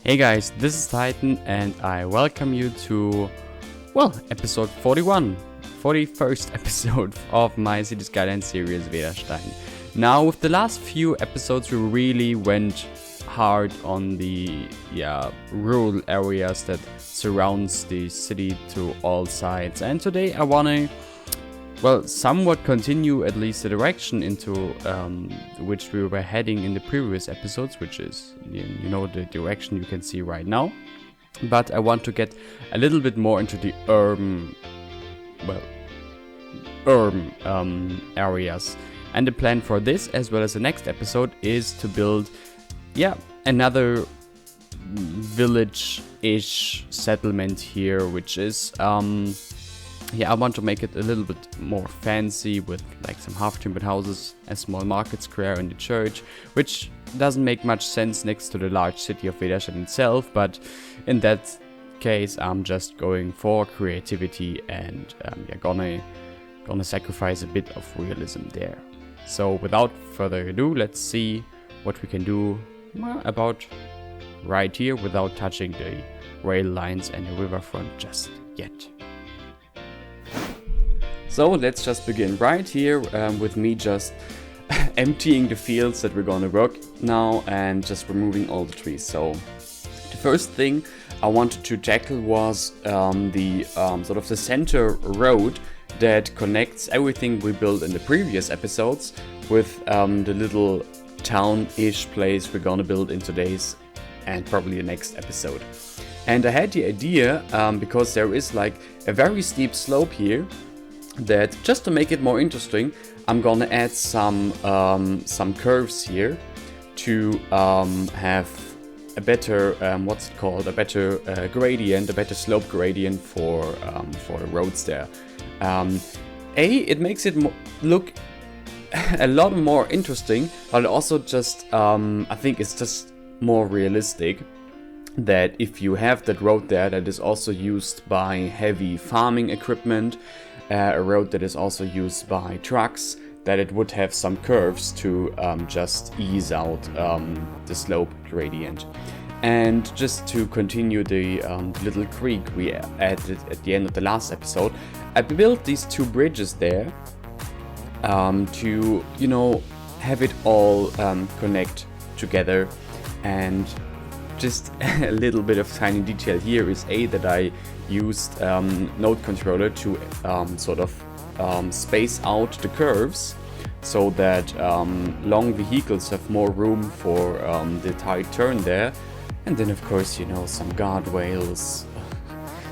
Hey guys, this is Titan and I welcome you to, episode 41, 41st episode of my City Skylines series Vedastein. Now, with the last few episodes, we really went hard on the rural areas that surrounds the city to all sides. And today I want to somewhat continue at least the direction into which we were heading in the previous episodes, which is, the direction you can see right now. But I want to get a little bit more into the urban areas. And the plan for this, as well as the next episode, is to build, another village-ish settlement here, which is, I want to make it a little bit more fancy with like some half-timbered houses, a small market square in the church, which doesn't make much sense next to the large city of Vedastein itself, but in that case I'm just going for creativity and gonna sacrifice a bit of realism there. So without further ado, let's see what we can do about right here without touching the rail lines and the riverfront just yet. So let's just begin right here with me just emptying the fields that we're gonna work now and just removing all the trees. So the first thing I wanted to tackle was the center road that connects everything we built in the previous episodes with the little town-ish place we're gonna build in today's and probably the next episode. And I had the idea because there is like a very steep slope here, that just to make it more interesting, I'm gonna add some curves here to have a better a better gradient, a better slope gradient for the roads there. It makes it look a lot more interesting, but also just I think it's just more realistic that if you have that road there that is also used by heavy farming equipment, a road that is also used by trucks, that it would have some curves to just ease out the slope gradient. And just to continue the little creek we added at the end of the last episode, I built these two bridges there to, have it all connect together. And just a little bit of tiny detail here is that I used node controller to space out the curves so that long vehicles have more room for the tight turn there. And then of course, some guardrails,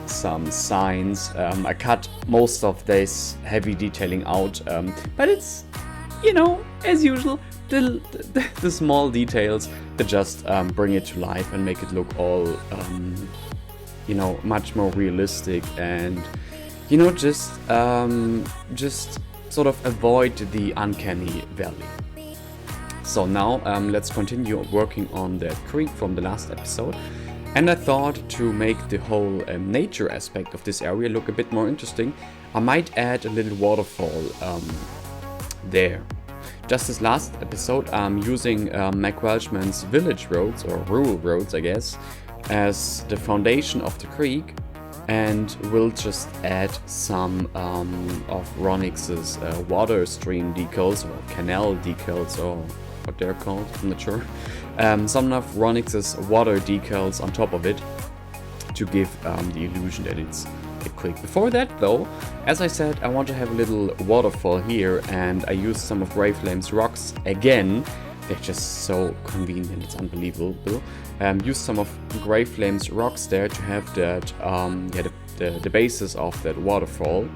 some signs. I cut most of this heavy detailing out, but it's, as usual, the small details that just bring it to life and make it look all much more realistic and just sort of avoid the uncanny valley. So now let's continue working on that creek from the last episode. And I thought to make the whole nature aspect of this area look a bit more interesting, I might add a little waterfall there. Just as last episode, I'm using Mac Welshman's village roads, or rural roads I guess, as the foundation of the creek, and we'll just add some of Ronix's water stream decals, or canal decals, or what they're called, I'm not sure. Some of Ronix's water decals on top of it to give the illusion that it's a creek. Before that though, as I said, I want to have a little waterfall here, and I used some of Greyflame's rocks again. They're just so convenient, it's unbelievable. Use some of Greyflame's rocks there to have that the basis of that waterfall.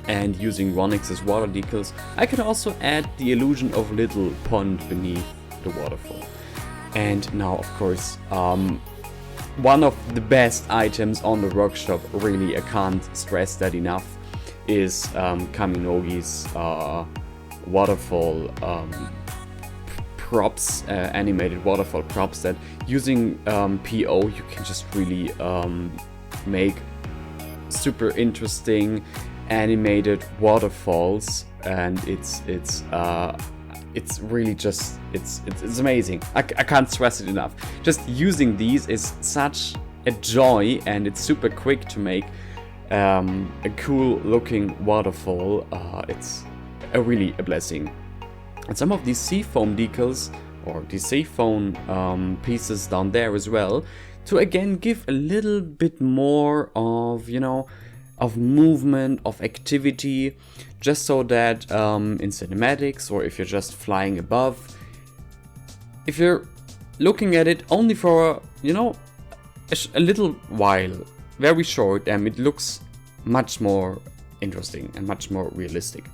And using Ronix's water decals, I can also add the illusion of a little pond beneath the waterfall. And now, of course, one of the best items on the workshop, really, I can't stress that enough, is Kaminogi's waterfall props, animated waterfall props, that using PO you can just really make super interesting animated waterfalls, and it's it's really just, it's amazing. I can't stress it enough. Just using these is such a joy, and it's super quick to make a cool looking waterfall. It's really a blessing. And some of these seafoam decals, or the seafoam pieces down there as well, to again give a little bit more of, you know, of movement, of activity, just so that in cinematics, or if you're just flying above, if you're looking at it only for, you know, a little while, very short, it looks much more interesting and much more realistic,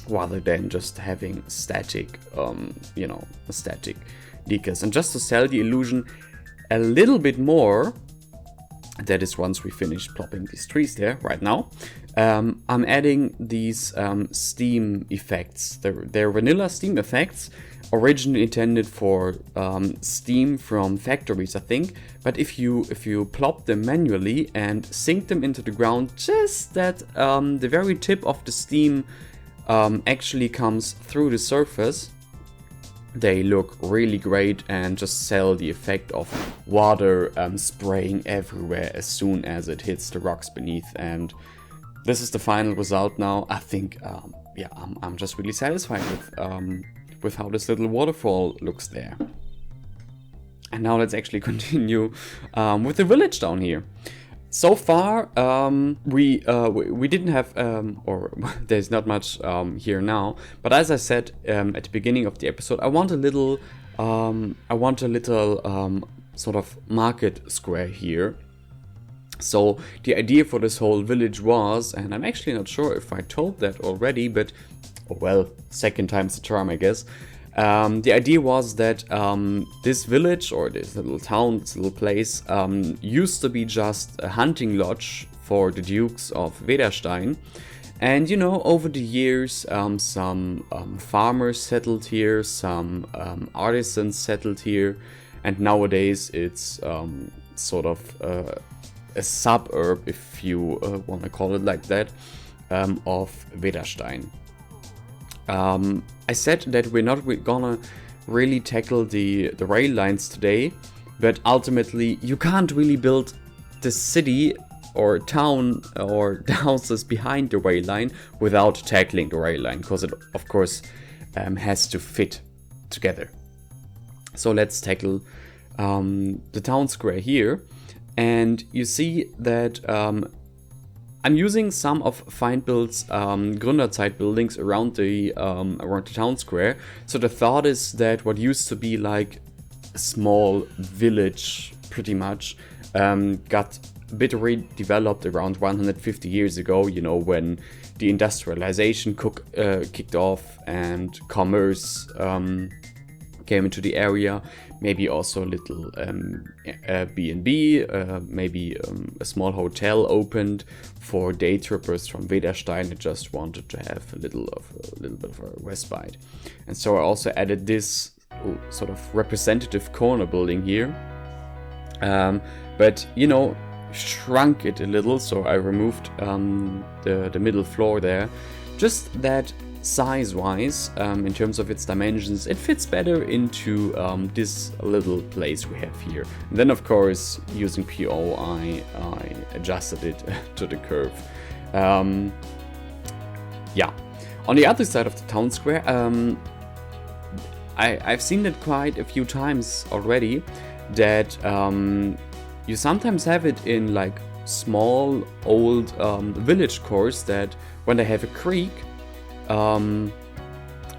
rather than just having static, you know, static decals. And just to sell the illusion a little bit more, that is once we finish plopping these trees there right now, I'm adding these steam effects. They're vanilla steam effects, originally intended for steam from factories, I think. But if you plop them manually and sink them into the ground, just that the very tip of the steam actually comes through the surface, they look really great and just sell the effect of water spraying everywhere as soon as it hits the rocks beneath. And this is the final result now. I think, yeah, I'm just really satisfied with how this little waterfall looks there. And now let's actually continue with the village down here. So far, we didn't have, or there's not much here now. But as I said at the beginning of the episode, I want a little sort of market square here. So the idea for this whole village was, and I'm actually not sure if I told that already, but oh well, second time's the charm, I guess. The idea was that this village, or this little town, this little place, used to be just a hunting lodge for the Dukes of Vedastein. And, you know, over the years, some farmers settled here, some artisans settled here, and nowadays it's sort of a suburb, if you want to call it like that, of Vedastein. I said that we're not gonna really tackle the rail lines today, but ultimately you can't really build the city or town or the houses behind the rail line without tackling the rail line, because it of course has to fit together. So let's tackle the town square here, and you see that I'm using some of Feindbild's Gründerzeit buildings around the town square. So the thought is that what used to be like a small village, pretty much, got a bit redeveloped around 150 years ago, you know, when the industrialization kicked off and commerce came into the area. Maybe also a little B&B, maybe a small hotel opened for day trippers from Vedastein that just wanted to have a little bit of a respite. And so I also added this sort of representative corner building here, but you know, shrunk it a little. So I removed the middle floor there, just that size-wise, in terms of its dimensions, it fits better into this little place we have here. And then, of course, using PO, I adjusted it to the curve. Yeah. On the other side of the town square, I've seen it quite a few times already, that you sometimes have it in like small old village cores, that when they have a creek,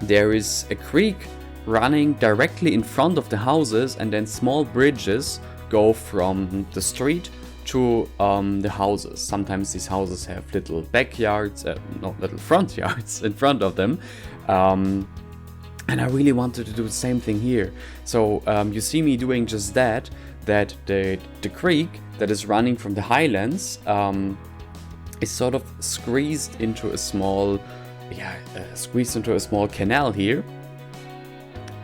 there is a creek running directly in front of the houses, and then small bridges go from the street to the houses. Sometimes these houses have little backyards, not little front yards in front of them. And I really wanted to do the same thing here. So you see me doing just that the creek that is running from the highlands is sort of squeezed into a small canal here,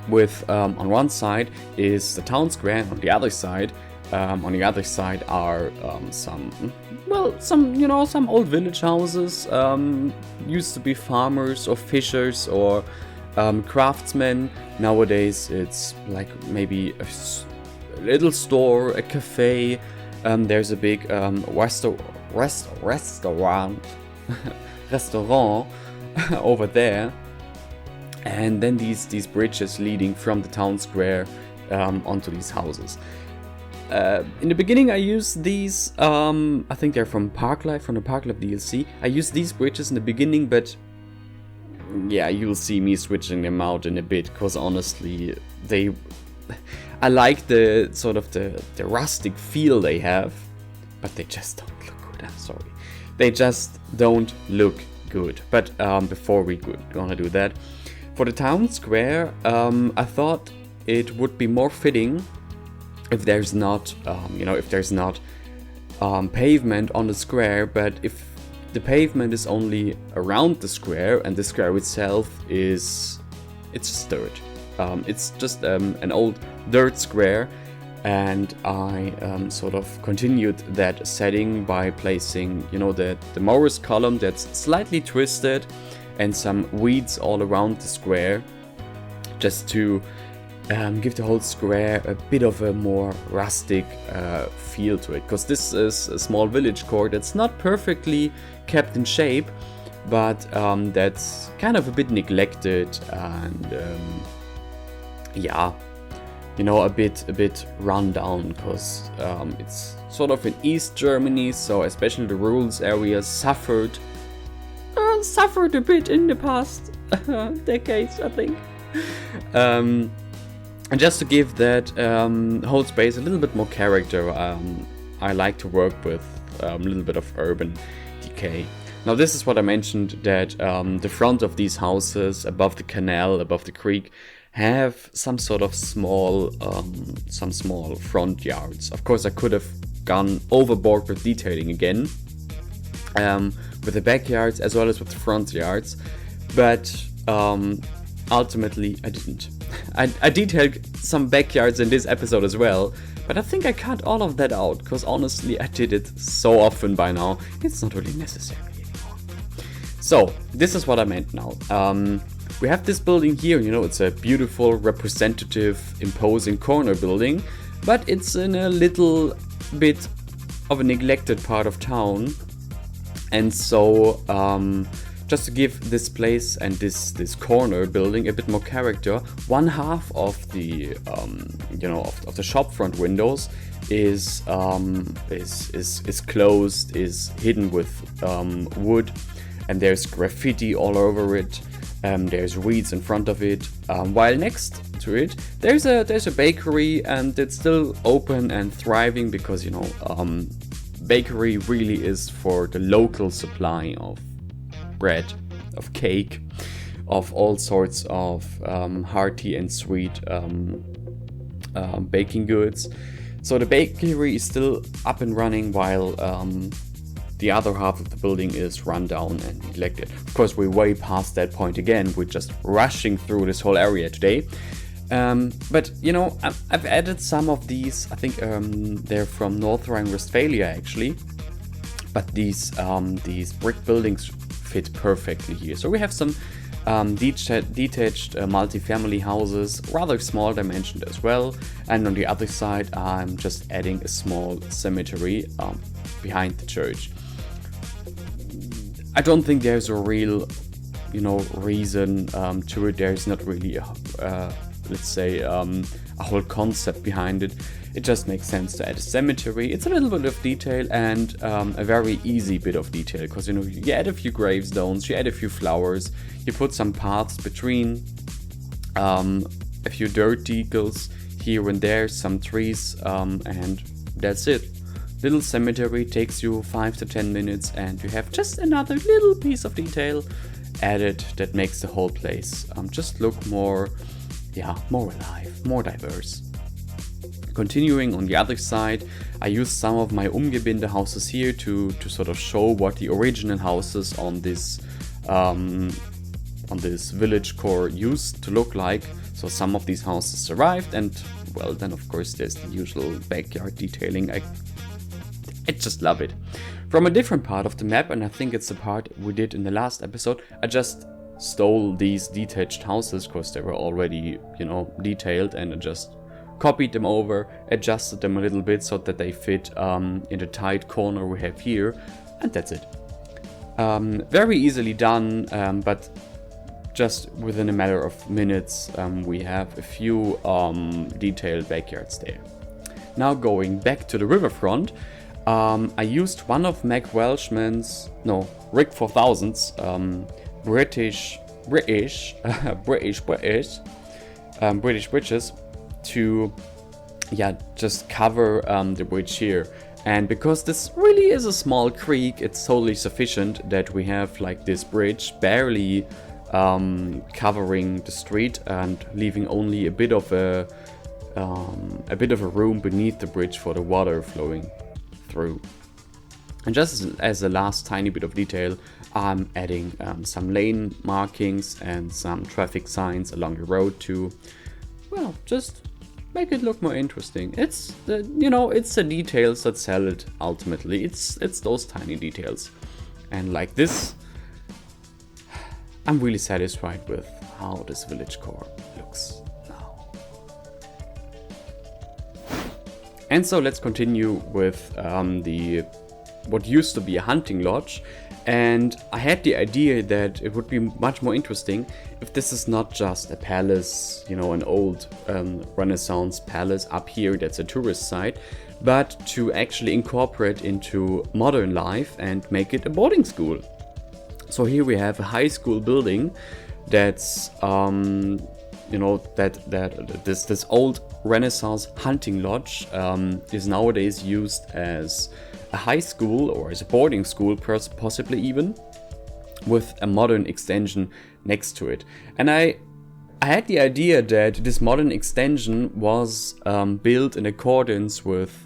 with on one side is the town square, and on the other side are some old village houses, used to be farmers or fishers or craftsmen. Nowadays it's like maybe a little store, a cafe. There's a big restaurant over there, and then these bridges leading from the town square onto these houses. In the beginning I used these, I think they're from Parklife, from the Parklife DLC. I used these bridges in the beginning, but yeah, you'll see me switching them out in a bit, because honestly, I like the sort of the rustic feel they have, but they just don't look good, I'm sorry. They just don't look good. But before we gonna do that, for the town square, I thought it would be more fitting if there's not, pavement on the square, but if the pavement is only around the square and the square itself it's just dirt. It's just an old dirt square, and I sort of continued that setting by placing, the Morris column that's slightly twisted and some weeds all around the square, just to give the whole square a bit of a more rustic feel to it, because this is a small village core that's not perfectly kept in shape, but that's kind of a bit neglected and a bit run down, because it's sort of in East Germany, so especially the rural areas suffered a bit in the past decades, I think. And just to give that whole space a little bit more character, I like to work with a little bit of urban decay. Now this is what I mentioned, that the front of these houses, above the canal, above the creek, have some sort of small front yards. Of course, I could have gone overboard with detailing again, with the backyards as well as with the front yards, but ultimately I didn't. I detailed some backyards in this episode as well, but I think I cut all of that out, because honestly I did it so often by now, it's not really necessary anymore. So this is what I meant now. We have this building here, it's a beautiful, representative, imposing corner building, but it's in a little bit of a neglected part of town, and so just to give this place and this corner building a bit more character, one half of the of the shop front windows is closed, is hidden with wood, and there's graffiti all over it. There's weeds in front of it. While next to it, there's a bakery, and it's still open and thriving, because bakery really is for the local supply of bread, of cake, of all sorts of hearty and sweet baking goods. So the bakery is still up and running, while the other half of the building is run down and neglected. Of course, we're way past that point again. We're just rushing through this whole area today. But I've added some of these. I think they're from North Rhine-Westphalia actually. But these brick buildings fit perfectly here. So we have some detached multi-family houses, rather small dimensioned as well. And on the other side, I'm just adding a small cemetery behind the church. I don't think there's a real, reason to it. There's not really a whole concept behind it. It just makes sense to add a cemetery. It's a little bit of detail, and a very easy bit of detail, because you add a few gravestones, you add a few flowers, you put some paths between, a few dirt decals here and there, some trees, and that's it. Little cemetery takes you 5 to 10 minutes, and you have just another little piece of detail added that makes the whole place just look more alive, more diverse. Continuing on the other side, I used some of my Umgebinde houses here to sort of show what the original houses on this village core used to look like. So some of these houses survived, and well, then of course there's the usual backyard detailing. I just love it. From a different part of the map, and I think it's the part we did in the last episode, I just stole these detached houses because they were already, you know, detailed, and I just copied them over, adjusted them a little bit so that they fit in the tight corner we have here, and that's it. Very easily done, but just within a matter of minutes we have a few detailed backyards there. Now going back to the riverfront, I used one of Mac Welshman's, no, Rick 4000's British bridges to, yeah, just cover the bridge here. And because this really is a small creek, it's totally sufficient that we have like this bridge barely covering the street and leaving only a bit of a room beneath the bridge for the water flowing through. And just as a last tiny bit of detail, I'm adding some lane markings and some traffic signs along the road to, well, just make it look more interesting. It's the, you know, it's the details that sell it ultimately. It's those tiny details. And like this, I'm really satisfied with how this village core looks now. And so let's continue with what used to be a hunting lodge. And I had the idea that it would be much more interesting if this is not just a palace, you know, an old Renaissance palace up here that's a tourist site, but to actually incorporate into modern life and make it a boarding school. So here we have a high school building that's, you know, this old Renaissance hunting lodge is nowadays used as a high school or as a boarding school, possibly even, with a modern extension next to it. And I had the idea that this modern extension was built in accordance with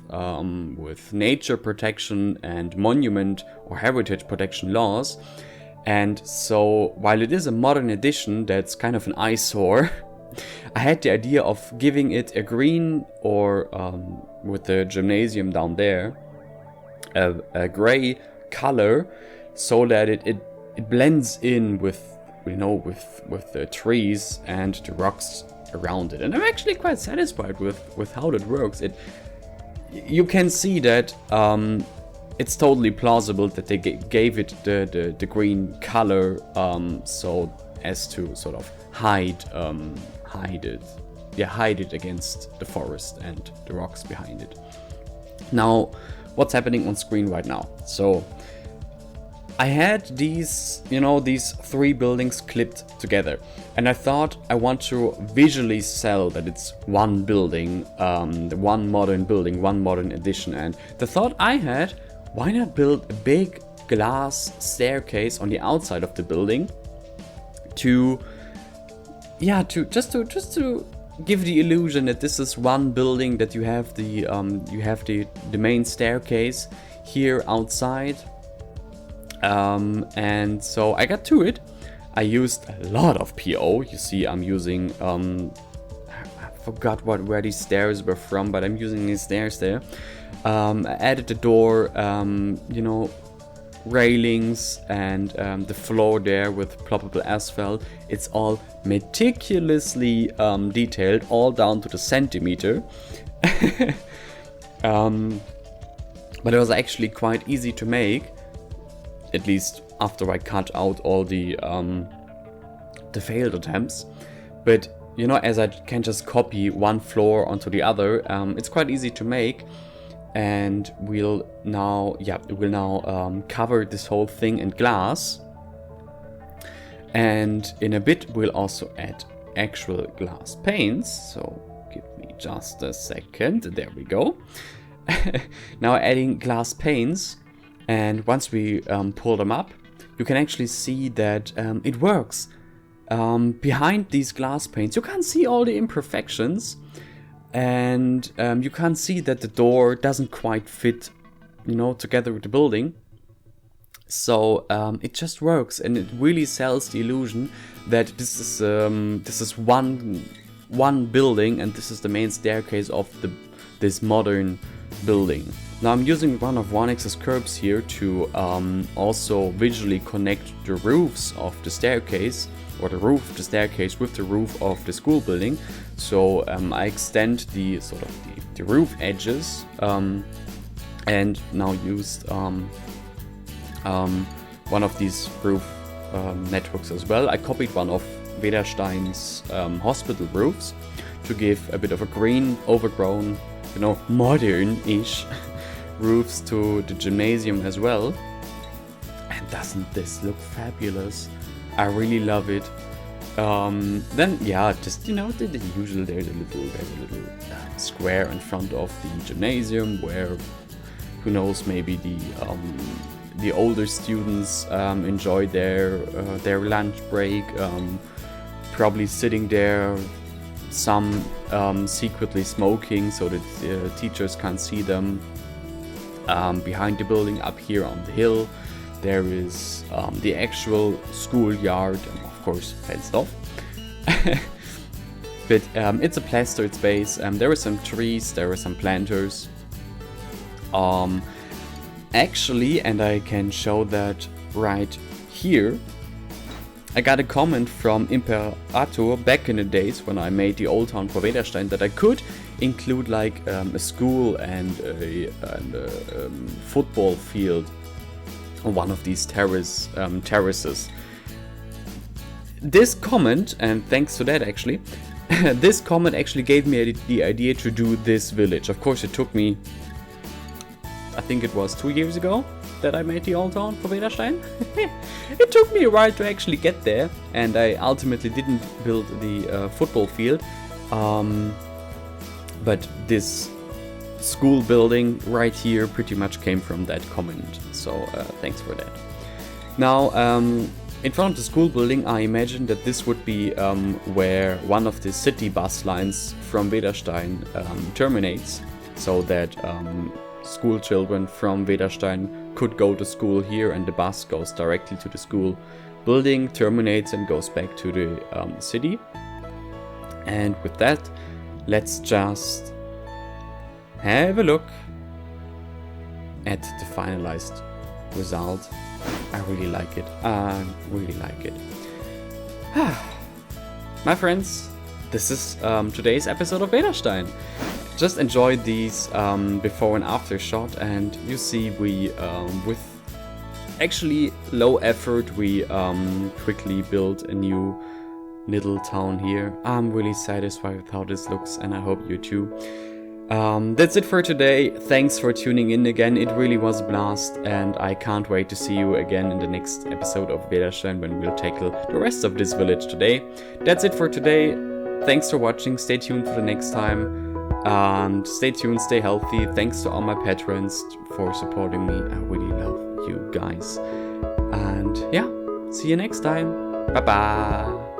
nature protection and monument or heritage protection laws. And so while it is a modern edition that's kind of an eyesore, I had the idea of giving it a green, or with the gymnasium down there, a gray color, so that it blends in with, you know, with the trees and the rocks around it. And I'm actually quite satisfied with how that works. You can see that it's totally plausible that they gave it the green color so as to sort of hide it against the forest and the rocks behind it. Now, what's happening on screen right now? So I had these, you know, these three buildings clipped together, and I thought I want to visually sell that it's one building, one modern building, one modern edition. And the thought I had, why not build a big glass staircase on the outside of the building to give the illusion that this is one building, that you have the main staircase here outside. And so I got to it. I used a lot of PO. You see, I'm using I forgot where these stairs were from, but I'm using these stairs there. I added the door, you know, railings, and the floor there with ploppable asphalt. It's all meticulously detailed, all down to the centimeter. But it was actually quite easy to make, at least after I cut out all the failed attempts. But you know, as I can just copy one floor onto the other, it's quite easy to make. And we'll now cover this whole thing in glass. And in a bit we'll also add actual glass panes. So give me just a second. There we go. Now adding glass panes, and once we pull them up, you can actually see that it works. Behind these glass panes, you can't see all the imperfections. And you can see that the door doesn't quite fit, you know, together with the building. So it just works, and it really sells the illusion that this is one building, and this is the main staircase of this modern building. Now I'm using one of 1x's curbs here to also visually connect the roofs of the staircase, or the roof of the staircase with the roof of the school building. So I extend the sort of the roof edges and now used one of these roof networks as well. I copied one of Vedastein's hospital roofs to give a bit of a green, overgrown, you know, modern-ish roofs to the gymnasium as well. And doesn't this look fabulous? I really love it. Then yeah, just, you know, the usual, there's a little square in front of the gymnasium where, who knows, maybe the older students enjoy their lunch break, probably sitting there, some secretly smoking so that teachers can't see them. Behind the building, up here on the hill, there is the actual schoolyard, of course fenced off. But it's a plastered space. There are some trees, there are some planters. Actually, and I can show that right here, I got a comment from Imperator back in the days when I made the old town for Vedastein that I could include like a school and a football field on one of these terraces. This comment, and thanks to that actually, this comment actually gave me the idea to do this village. Of course, it took me, I think it was 2 years ago that I made the old town for Vedastein. It took me a while to actually get there, and I ultimately didn't build the football field. But this school building right here pretty much came from that comment, so thanks for that. Now, in front of the school building, I imagined that this would be where one of the city bus lines from Vedastein terminates, so that school children from Vedastein could go to school here, and the bus goes directly to the school building, terminates and goes back to the city. And with that, let's just have a look at the finalized result. I really like it. I really like it. My friends, this is today's episode of Vedastein. Just enjoy these before and after shot, and you see we with actually low effort we quickly built a new little town here. I'm really satisfied with how this looks, and I hope you too. That's it for today. Thanks for tuning in again. It really was a blast, and I can't wait to see you again in the next episode of Vedastein when we'll tackle the rest of this village today. That's it for today. Thanks for watching. Stay tuned for the next time. And stay tuned, stay healthy. Thanks to all my patrons for supporting me. I really love you guys. And yeah, see you next time. Bye bye.